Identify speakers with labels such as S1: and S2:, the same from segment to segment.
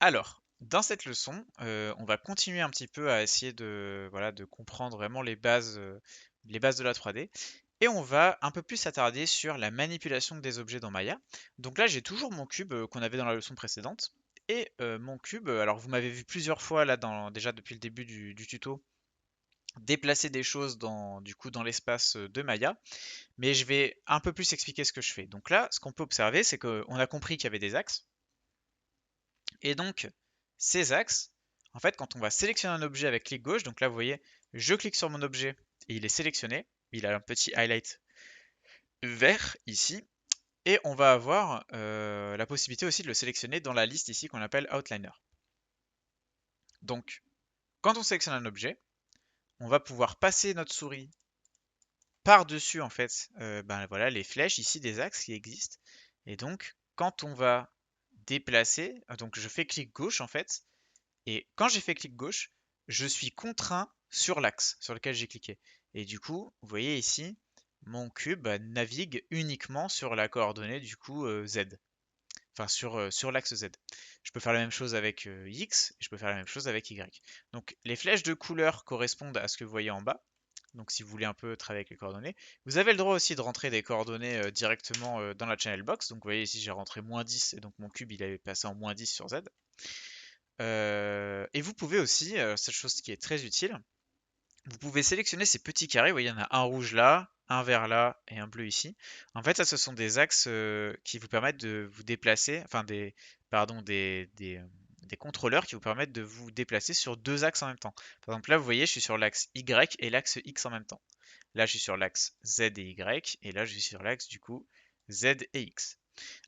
S1: Alors, dans cette leçon, on va continuer un petit peu à essayer de, voilà, de comprendre vraiment les bases de la 3D. Et on va un peu plus s'attarder sur la manipulation des objets dans Maya. Donc là, j'ai toujours mon cube qu'on avait dans la leçon précédente. Et mon cube, alors vous m'avez vu plusieurs fois là, déjà depuis le début du tuto, déplacer des choses du coup, dans l'espace de Maya. Mais je vais un peu plus expliquer ce que je fais. Donc là, ce qu'on peut observer, c'est qu'on a compris qu'il y avait des axes. Et donc, ces axes, en fait, quand on va sélectionner un objet avec clic gauche, donc là, vous voyez, je clique sur mon objet et il est sélectionné. Il a un petit highlight vert ici. Et on va avoir la possibilité aussi de le sélectionner dans la liste ici qu'on appelle Outliner. Donc, quand on sélectionne un objet, on va pouvoir passer notre souris par-dessus, en fait, ben voilà, les flèches ici des axes qui existent. Et donc, quand on va déplacer, donc je fais clic gauche, en fait. Et quand j'ai fait clic gauche, je suis contraint sur l'axe sur lequel j'ai cliqué. Et du coup, vous voyez ici, mon cube navigue uniquement sur la coordonnée du coup Z. Enfin sur l'axe Z. Je peux faire la même chose avec X, et je peux faire la même chose avec Y. Donc les flèches de couleur correspondent à ce que vous voyez en bas. Donc si vous voulez un peu travailler avec les coordonnées. Vous avez le droit aussi de rentrer des coordonnées directement dans la channel box. Donc vous voyez ici j'ai rentré -10 et donc mon cube il avait passé en -10 sur Z. Et vous pouvez aussi, cette chose qui est très utile, vous pouvez sélectionner ces petits carrés. Vous voyez, il y en a un rouge là, un vert là et un bleu ici. En fait, ça, ce sont des axes qui vous permettent de vous déplacer, enfin pardon, des contrôleurs qui vous permettent de vous déplacer sur deux axes en même temps. Par exemple, là, vous voyez, je suis sur l'axe Y et l'axe X en même temps. Là, je suis sur l'axe Z et Y, et là, je suis sur l'axe du coup Z et X.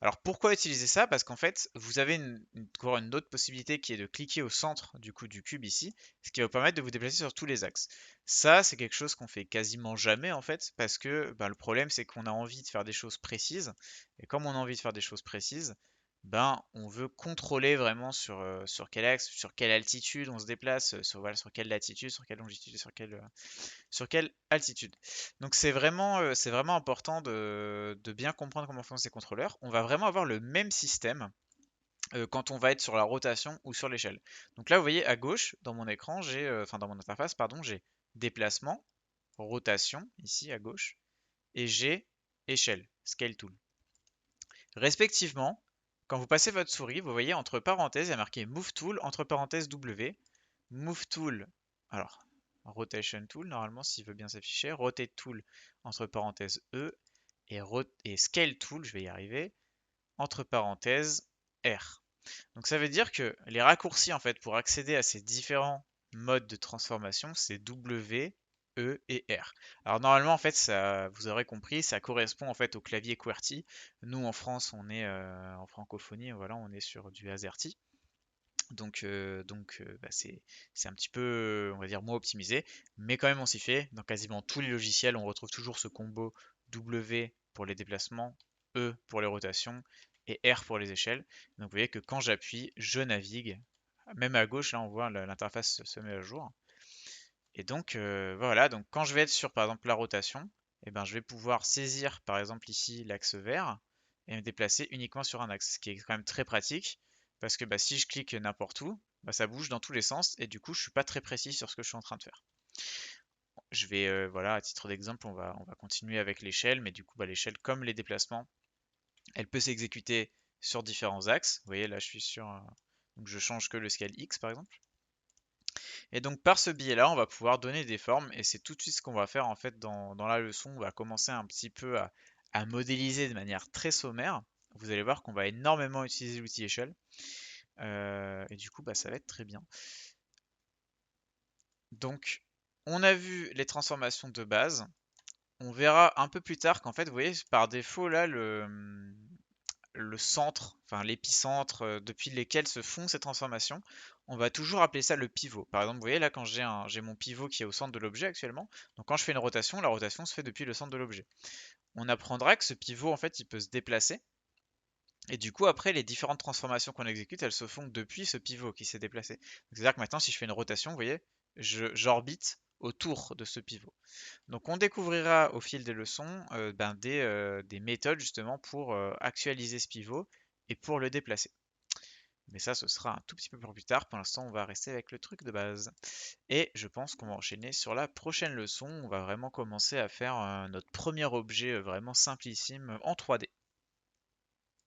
S1: Alors pourquoi utiliser ça? Parce qu'en fait, vous avez encore une autre possibilité qui est de cliquer au centre du coup du cube ici, ce qui va vous permettre de vous déplacer sur tous les axes. Ça, c'est quelque chose qu'on fait quasiment jamais en fait, parce que ben, le problème c'est qu'on a envie de faire des choses précises, et comme on a envie de faire des choses précises, ben on veut contrôler vraiment sur quel axe, sur quelle altitude on se déplace, voilà, sur quelle latitude, sur quelle longitude, sur quelle altitude. Donc c'est vraiment important de bien comprendre comment fonctionnent ces contrôleurs. On va vraiment avoir le même système quand on va être sur la rotation ou sur l'échelle. Donc là, vous voyez à gauche, dans mon écran, enfin dans mon interface, pardon, j'ai déplacement, rotation, ici à gauche, et j'ai échelle, scale tool. Respectivement, quand vous passez votre souris, vous voyez entre parenthèses, il y a marqué Move Tool, entre parenthèses W, Move Tool, alors Rotation Tool, normalement s'il veut bien s'afficher, Rotate Tool, entre parenthèses E, et Scale Tool, je vais y arriver, entre parenthèses R. Donc ça veut dire que les raccourcis en fait pour accéder à ces différents modes de transformation, c'est W, E et R. Alors normalement en fait ça, vous aurez compris, ça correspond en fait au clavier QWERTY. Nous en France on est en francophonie, voilà, on est sur du AZERTY. Bah, c'est un petit peu, on va dire, moins optimisé, mais quand même on s'y fait. Dans quasiment tous les logiciels, on retrouve toujours ce combo W pour les déplacements, E pour les rotations et R pour les échelles. Donc vous voyez que quand j'appuie, je navigue. Même à gauche, là on voit l'interface se met à jour. Et donc voilà, donc quand je vais être sur par exemple la rotation, eh ben, je vais pouvoir saisir par exemple ici l'axe vert et me déplacer uniquement sur un axe, ce qui est quand même très pratique parce que bah, si je clique n'importe où, bah, ça bouge dans tous les sens et du coup je suis pas très précis sur ce que je suis en train de faire. Je vais, voilà, à titre d'exemple, on va continuer avec l'échelle, mais du coup bah, l'échelle comme les déplacements, elle peut s'exécuter sur différents axes. Vous voyez là je suis sur, donc je change que le scale X par exemple. Et donc par ce biais-là, on va pouvoir donner des formes et c'est tout de suite ce qu'on va faire en fait dans la leçon. On va commencer un petit peu à modéliser de manière très sommaire. Vous allez voir qu'on va énormément utiliser l'outil échelle et du coup bah, ça va être très bien. Donc on a vu les transformations de base. On verra un peu plus tard qu'en fait vous voyez par défaut là le centre, enfin l'épicentre depuis lesquels se font ces transformations, on va toujours appeler ça le pivot. Par exemple, vous voyez là quand j'ai mon pivot qui est au centre de l'objet actuellement, donc quand je fais une rotation, la rotation se fait depuis le centre de l'objet. On apprendra que ce pivot en fait il peut se déplacer et du coup après les différentes transformations qu'on exécute, elles se font depuis ce pivot qui s'est déplacé. C'est-à-dire que maintenant si je fais une rotation, vous voyez, j'orbite autour de ce pivot. Donc on découvrira au fil des leçons ben, des méthodes justement pour actualiser ce pivot et pour le déplacer. Mais ça, ce sera un tout petit peu plus tard. Pour l'instant, on va rester avec le truc de base. Et je pense qu'on va enchaîner sur la prochaine leçon. On va vraiment commencer à faire notre premier objet vraiment simplissime en 3D.